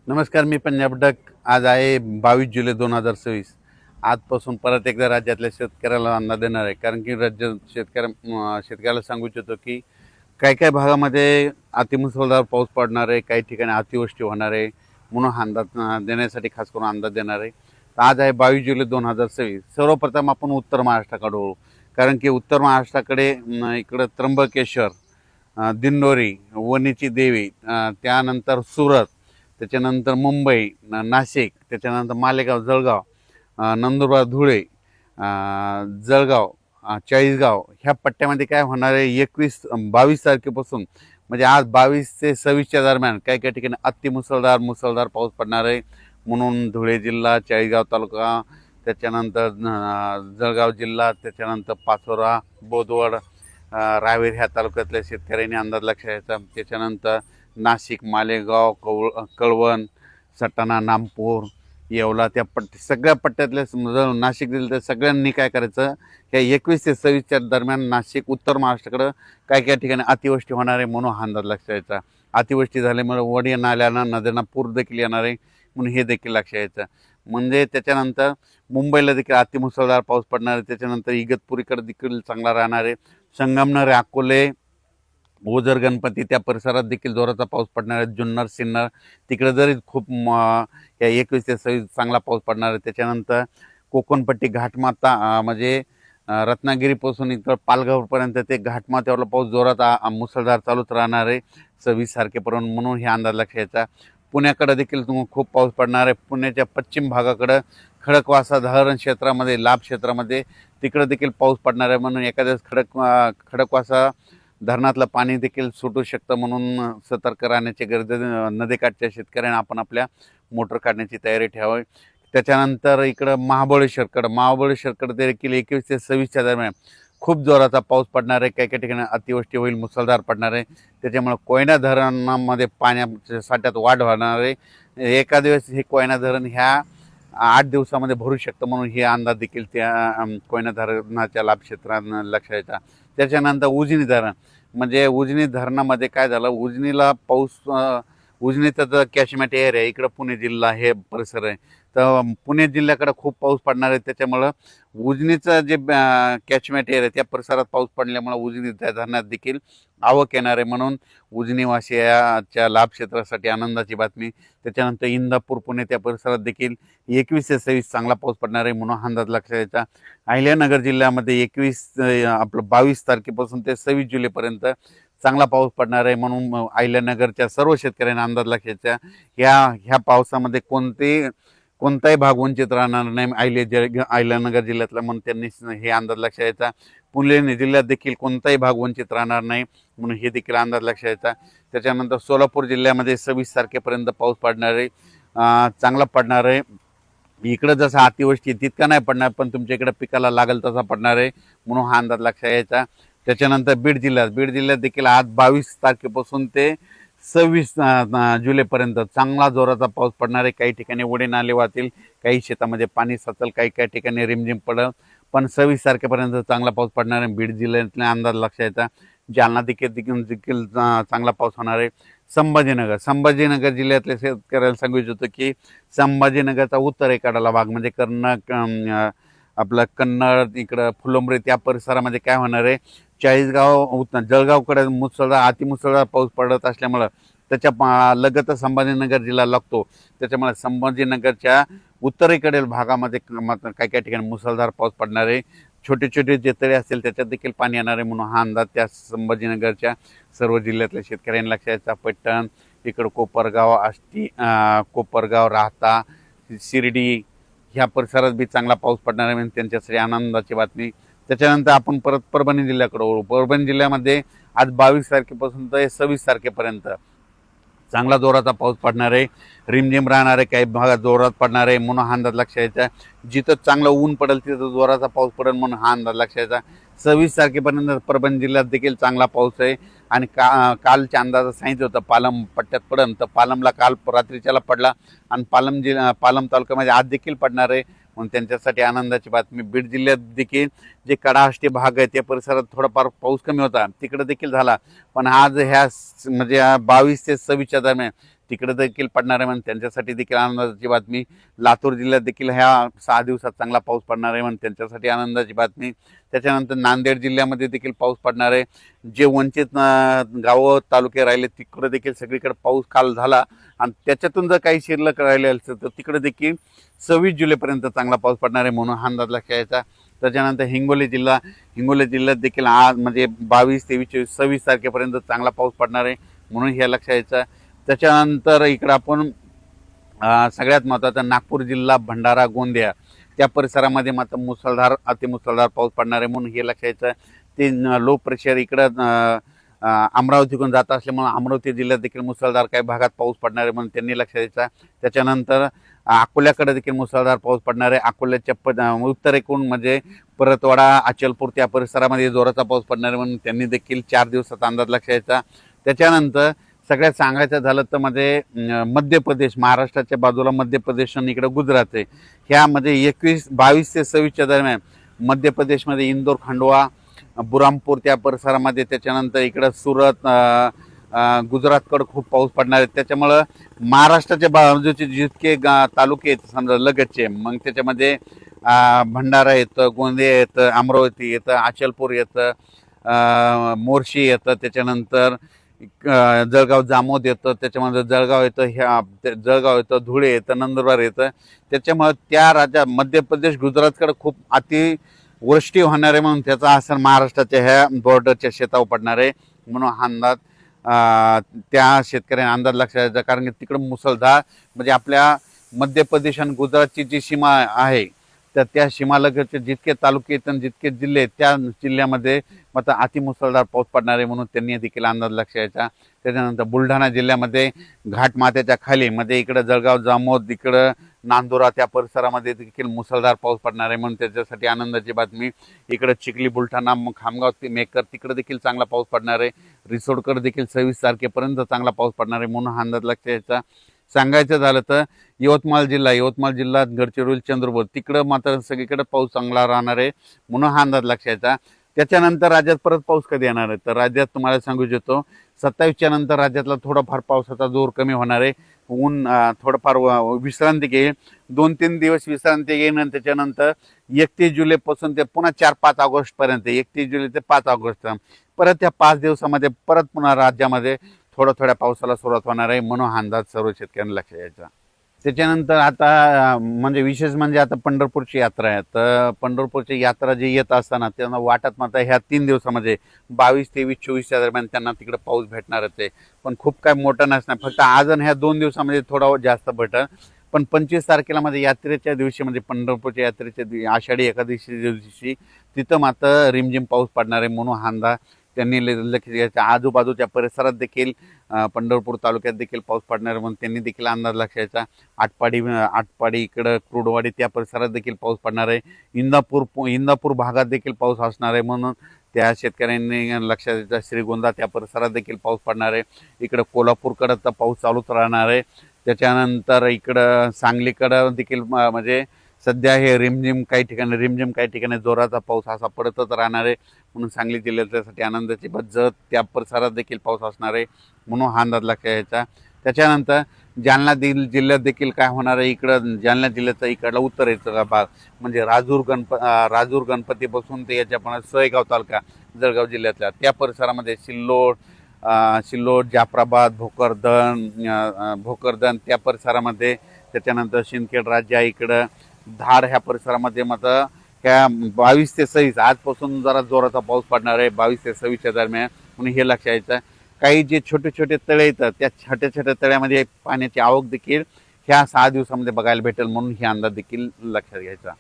नमस्कार, मी पंजाब डक. आज आहे 22 जुलै 2026. आजपासून परत एकदा राज्यातल्या शेतकऱ्याला अंदाज देणार आहे. कारण की राज्य शेतकऱ्याला सांगू इच्छितो की काही काही भागामध्ये अतिमुसळधार पाऊस पडणार आहे, काही ठिकाणी अतिवृष्टी होणार आहे, म्हणून अंदाज देण्यासाठी खास करून अंदाज देणार आहे. तर आज आहे 22 जुलै 2026. सर्वप्रथम आपण उत्तर महाराष्ट्राकडे वळू. कारण की उत्तर महाराष्ट्राकडे इकडं त्र्यंबकेश्वर, दिंडोरी, वणीची देवी, त्यानंतर सुरत, त्याच्यानंतर मुंबई, नाशिक, त्याच्यानंतर मालेगाव, जळगाव, नंदुरबार, धुळे, जळगाव, चाळीसगाव ह्या पट्ट्यामध्ये काय होणार आहे 22 तारखेपासून, म्हणजे आज 22 ते 26च्या दरम्यान काही काही ठिकाणी मुसळधार पाऊस पडणार आहे. म्हणून धुळे जिल्हा, चाळीसगाव तालुका, त्याच्यानंतर जळगाव जिल्हा, त्याच्यानंतर पाचोरा, बोदवड, रावेर ह्या तालुक्यातल्या शेतकऱ्यांनी अंदाज लक्षात घ्यायचा. त्याच्यानंतर नाशिक, मालेगाव, कळवण, सटाणा, नामपूर, येवला त्या सगळ्या पट्ट्यातल्या नाशिक दिलं तर सगळ्यांनी काय करायचं, या 21 ते 26च्या दरम्यान नाशिक, उत्तर महाराष्ट्राकडं काही काही ठिकाणी अतिवृष्टी होणार आहे म्हणून हा अंदाज लक्षात यायचा. अतिवृष्टी झाल्यामुळे वडी नाल्यांना, नद्यांना पूर देखील येणार आहे म्हणून हे देखील लक्षात यायचं. म्हणजे त्याच्यानंतर मुंबईला देखील अतिमुसळधार पाऊस पडणार आहे. त्याच्यानंतर इगतपुरीकडे देखील चांगला राहणार आहे. संगमनेर, अकोले, ओझर, गणपती त्या परिसरात देखील जोराचा पाऊस पडणार आहे. जुन्नर, सिन्नर तिकडे जरी खूप या 21 ते 26 चांगला पाऊस पडणार आहे. त्याच्यानंतर कोकणपट्टी, घाटमाता, म्हणजे रत्नागिरीपासून इकडं पालघरपर्यंत ते घाटमाथ्यावरला पाऊस जोरात मुसळधार चालूच राहणार आहे 26 तारखेपर्यंत, म्हणून हे अंदाज लक्षात घ्यायचा. पुण्याकडे देखील खूप पाऊस पडणार आहे. पुण्याच्या पश्चिम भागाकडं खडकवासला धरण क्षेत्रामध्ये, लाभ क्षेत्रामध्ये तिकडे देखील पाऊस पडणार आहे. म्हणून एखाद्या खडकवासला धरणातलं पाणी देखील सुटू शकतं, म्हणून सतर्क राहण्याची गरज आहे. नदीकाठच्या शेतकऱ्यांना आपण आपल्या मोटर काढण्याची तयारी ठेवावी. त्याच्यानंतर इकडं महाबळेश्वरकडं देखील 21 ते 26च्या दरम्यान खूप जोराचा पाऊस पडणार आहे. काही काही ठिकाणी अतिवृष्टी होईल, मुसळधार पडणार आहे. त्याच्यामुळे कोयना धरणामध्ये पाण्याच्या साठ्यात वाढ होणार आहे. एका दिवस हे कोयना धरण ह्या 8 दिवसामध्ये भरू शकतं, म्हणून हे अंदाज देखील त्या कोयना धरणाच्या लाभ क्षेत्रात लक्षात येतात. त्याच्यानंतर उजनी धरण, म्हणजे उजनी धरणामध्ये काय झालं, उजनीला पाऊस, उजनीचं जर कॅचमेंट एरिया इकडं पुणे जिल्हा हे परिसर आहे, तर पुणे जिल्ह्याकडे खूप पाऊस पडणार आहे. त्याच्यामुळं उजनीचं जे कॅचमेंट एरिया त्या परिसरात पाऊस पडल्यामुळं उजनी त्या धरणात देखील आवक येणार आहे, म्हणून उजनीवासियाच्या लाभ क्षेत्रासाठी आनंदाची बातमी. त्याच्यानंतर इंदापूर, पुणे त्या परिसरात देखील 21 ते 26 चांगला पाऊस पडणार आहे, म्हणून अंदाज लक्षात यायचा. अहिल्यानगर जिल्ह्यामध्ये 22 तारखेपासून ते 26 जुलैपर्यंत चांगला पाऊस पडणार आहे, म्हणून अहिल्यानगरच्या सर्व शेतकऱ्यांना अंदाज लक्षात ह्या पावसामध्ये कोणताही भाग वंचित राहणार नाही अहिल्यानगर जिल्ह्यातला, म्हणून त्यांनी हे अंदाज लक्षात यायचा. पुणे जिल्ह्यात देखील कोणताही भाग वंचित राहणार नाही, म्हणून हे देखील अंदाज लक्षात यायचा. त्याच्यानंतर सोलापूर जिल्ह्यामध्ये 26 तारखेपर्यंत पाऊस पडणार आहे, चांगला पडणार आहे. इकडं जसं अतिवृष्टी तितका नाही पडणार, पण तुमच्या इकडे पिकाला लागेल तसा पडणार आहे, म्हणून हा अंदाज लक्षात यायचा. त्याच्यानंतर बीड जिल्ह्यात देखील आज 22 तारखेपासून ते 26 जुलैपर्यंत चांगला जोराचा पाऊस पडणार आहे. काही ठिकाणी ओढे नाले वाहतील, काही शेतामध्ये पाणी साचल, काही काही ठिकाणी रिमझिम पडेल, पण 26 तारखेपर्यंत चांगला पाऊस पडणार आहे. बीड जिल्ह्यातला अंदाज लक्षात येता. जालना देखील चांगला पाऊस होणार आहे. संभाजीनगर जिल्ह्यातल्या शेतकऱ्याला सांगू इच्छितो की संभाजीनगरचा उत्तरेकडला भाग, म्हणजे आपलं कन्नड, इकडं फुलंब्री त्या परिसरामध्ये काय होणार आहे, चाळीसगाव, जळगावकडे अतिमुसळधार पाऊस पडत असल्यामुळं त्याच्या लगतच संभाजीनगर जिल्हा लागतो. त्याच्यामुळे संभाजीनगरच्या उत्तरेकडील भागामध्ये काही काही ठिकाणी मुसळधार पाऊस पडणार आहे. छोटे छोटे जे तळे असतील त्याच्यात देखील पाणी येणार आहे, म्हणून हा अंदाज त्या संभाजीनगरच्या सर्व जिल्ह्यातल्या शेतकऱ्यांनी लक्षात यायचा. पैठण, इकडं कोपरगाव, राहता, शिर्डी ह्या परिसरात बी चांगला पाऊस पडणार आहे, म्हणजे त्यांच्यासाठी आनंदाची बातमी. त्याच्यानंतर आपण परत परभणी जिल्ह्याकडे वळू. परभणी जिल्ह्यामध्ये आज 22 तारखेपासून ते 26 तारखेपर्यंत चांगला जोराचा पाऊस पडणार आहे. रिमझिम राहणार आहे, काही भागात जोरात पडणार आहे, म्हणून हा अंदाज लक्षात यायचा. जिथं चांगलं ऊन पडेल तिथं जोराचा पाऊस पडेल, म्हणून हा अंदाज लक्षात यायचा. 26 तारखेपर्यंत परभणी जिल्ह्यात देखील चांगला पाऊस आहे. आणि कालच्या अंदाजात सांगितलं होतं पालम पट्ट्यात पडेल, तर पालमला काल रात्रीच्याला पडला, आणि पालम तालुक्यामध्ये आज देखील पडणार आहे, म्हणून त्यांच्यासाठी आनंदाची बातमी. बीड जिल्ह्यात देखील जे कडाष्टी भाग आहे त्या परिसरात थोडाफार पाऊस कमी होता, तिकडे देखील झाला, पण आज म्हणजे 22 ते 26च्या दरम्यान तिकडे देखील पडणार आहे म्हणून त्यांच्यासाठी देखील आनंदाची बातमी. लातूर जिल्ह्यात देखील ह्या 6 दिवसात चांगला पाऊस पडणार आहे म्हणून त्यांच्यासाठी आनंदाची बातमी. त्याच्यानंतर नांदेड जिल्ह्यामध्ये देखील पाऊस पडणार आहे. जे वंचित गावं तालुके राहिले तिकडे देखील सगळीकडे पाऊस काल झाला आणि त्याच्यातून जर काही शिल्लक राहिले असेल तर तिकडे देखील 26 जुलैपर्यंत चांगला पाऊस पडणार आहे म्हणून हा अंदाज लक्षात यायचा. त्याच्यानंतर हिंगोली जिल्ह्यात देखील आज म्हणजे 22, 23, 24, 26 तारखेपर्यंत चांगला पाऊस पडणार आहे म्हणून हे लक्षात यायचं. त्याच्यानंतर इकडं आपण सगळ्यात महत्त्वाचं नागपूर जिल्हा, भंडारा, गोंदिया त्या परिसरामध्ये मात्र मुसळधार अतिमुसळधार पाऊस पडणार आहे म्हणून हे लक्षात यायचं. ते लो प्रेशर इकडं अमरावतीकडून जात असल्यामुळे अमरावती जिल्ह्यात देखील मुसळधार काही भागात पाऊस पडणार आहे म्हणून त्यांनी लक्षात द्यायचा. त्याच्यानंतर अकोल्याकडे देखील मुसळधार पाऊस पडणार आहे. अकोल्याच्या उत्तरेकडून म्हणजे परतवाडा, अचलपूर त्या परिसरामध्ये जोराचा पाऊस पडणार आहे म्हणून त्यांनी देखील 4 दिवसाचा अंदाज लक्षात द्यायचा. त्याच्यानंतर सगळ्यात सांगायचं झालं तर म्हणजे मध्य प्रदेश, महाराष्ट्राच्या बाजूला मध्य प्रदेश आणि इकडं गुजरात आहे. ह्यामध्ये 22 ते 26च्या दरम्यान मध्य प्रदेशमध्ये इंदोर, खंडवा, बुरामपूर त्या परिसरामध्ये, त्याच्यानंतर इकडं सुरत, गुजरातकडं खूप पाऊस पडणार आहे. त्याच्यामुळं महाराष्ट्राच्या बाजूचे जितके तालुके आहेत समजा लगतचे, मग त्याच्यामध्ये भंडारा येतं, गोंदिया येतं, अमरावती येतं, अचलपूर येतं, मोर्शी येतं, त्याच्यानंतर जळगाव जामोद येतं, त्याच्यामध्ये जळगाव येतं, धुळे येतं, नंदुरबार येतं. त्याच्यामुळे त्या राज्यात मध्य प्रदेश, गुजरातकडे खूप अतिवृष्टी होणार आहे म्हणून त्याचा असर महाराष्ट्राच्या ह्या बॉर्डरच्या शेतावर पडणार आहे म्हणून हा अंदाज त्या शेतकऱ्यांना अंदाज लक्षात यायचा. कारण की तिकडं मुसळधार म्हणजे आपल्या मध्य प्रदेश आणि गुजरातची जी सीमा आहे तर त्या सीमालगतचे जितके तालुके आहेत आणि जितके जिल्हे आहेत त्या जिल्ह्यामध्ये मात्र अतिमुसळधार पाऊस पडणार आहे म्हणून त्यांनी देखील अंदाज लक्षात यायचा. त्याच्यानंतर बुलढाणा जिल्ह्यामध्ये घाटमाथ्याच्या खाली म्हणजे इकडं जळगाव, जामोद, इकडं नांदुरा त्या परिसरामध्ये देखील मुसळधार पाऊस पडणार आहे म्हणून त्याच्यासाठी आनंदाची बातमी. इकडं चिखली, बुलढाणा, खामगाव, मेकर तिकडे देखील चांगला पाऊस पडणार आहे. रिसोडकडे देखील 26 तारखेपर्यंत चांगला पाऊस पडणार आहे म्हणून हा अंदाज लक्षात यायचा. सांगायचं झालं तर यवतमाळ जिल्हा, गडचिरोली, चंद्रपूर तिकडं मात्र सगळीकडे पाऊस चांगला राहणार आहे म्हणून हा अंदाज लक्षात यायचा. त्याच्यानंतर राज्यात परत पाऊस कधी येणार आहे तर राज्यात तुम्हाला सांगू इच्छितो 27च्या नंतर राज्यातला थोडाफार पावसाचा जोर कमी होणार आहे. ऊन थोडंफार विश्रांती घेईल, 2-3 दिवस विश्रांती घेईन आणि त्याच्यानंतर 31 जुलैपासून ते पुन्हा 4-5 ऑगस्टपर्यंत, 31 जुलै ते 5 ऑगस्ट परत त्या 5 दिवसामध्ये परत पुन्हा राज्यामध्ये थोड्या पावसाला सुरुवात होणार आहे म्हणून हा अंदाज सर्व शेतकऱ्यांना लक्षात यायचा. त्याच्यानंतर आता म्हणजे विशेष म्हणजे आता पंढरपूरची यात्रा आहे. तर पंढरपूरची यात्रा जी येत असताना त्यांना वाटत मात्र ह्या 3 दिवसामध्ये 22, 23, 24च्या दरम्यान त्यांना तिकडे पाऊस भेटणारच आहे. पण खूप काय मोठं नसणार, फक्त आज आणि ह्या 2 दिवसामध्ये थोडा जास्त भेटेल. पण 25 तारखेला म्हणजे यात्रेच्या दिवशी म्हणजे पंढरपूरच्या यात्रेच्या आषाढी एकादशी दिवशी तिथं मात्र रिमझिम पाऊस पडणार आहे म्हणून हा अंदाज त्यांनी लक्ष द्यायचा. आजूबाजूच्या परिसरात देखील पंढरपूर तालुक्यात देखील पाऊस पडणार म्हणून त्यांनी देखील अंदाज लक्षायचा. आटपाडी इकडं क्रूडवाडी त्या परिसरात देखील पाऊस पडणार आहे. इंदापूर भागात देखील पाऊस असणार आहे म्हणून त्या शेतकऱ्यांनी लक्षात द्यायचं. श्रीगोंदा त्या परिसरात देखील पाऊस पडणार आहे. इकडं कोल्हापूरकडं तर पाऊस चालूच राहणार आहे. त्याच्यानंतर इकडं सांगलीकडं देखील म्हणजे सध्या हे रिमझिम काही ठिकाणी जोराचा पाऊस असा पडतच राहणार आहे म्हणून सांगली जिल्ह्यासाठी आनंदाची जत त्या परिसरात देखील पाऊस असणार आहे म्हणून हा अंदाज लक्षात यायचा. त्याच्यानंतर जालना जिल्ह्यात देखील काय होणार आहे, इकडं जालना जिल्ह्याचा इकडला उत्तरेचा भाग म्हणजे राजूर गणपतीपासून ते याच्या सोयगाव तालुका जळगाव जिल्ह्यातल्या त्या परिसरामध्ये सिल्लोड, जाफराबाद, भोकरदन त्या परिसरामध्ये, त्याच्यानंतर सिंदखेड राज्य इकडं धाड ह्या परिसरामध्ये मात्र ह्या 22 ते 26 आजपासून जरा जोराचा पाऊस पडणार आहे 22 ते 26च्या दरम्यान म्हणून हे लक्षात यायचं. काही जे छोटे तळे येतात त्या छोट्या तळ्यामध्ये पाण्याची आवक देखील ह्या 6 दिवसामध्ये बघायला भेटेल म्हणून हे अंदाज देखील लक्षात घ्यायचा.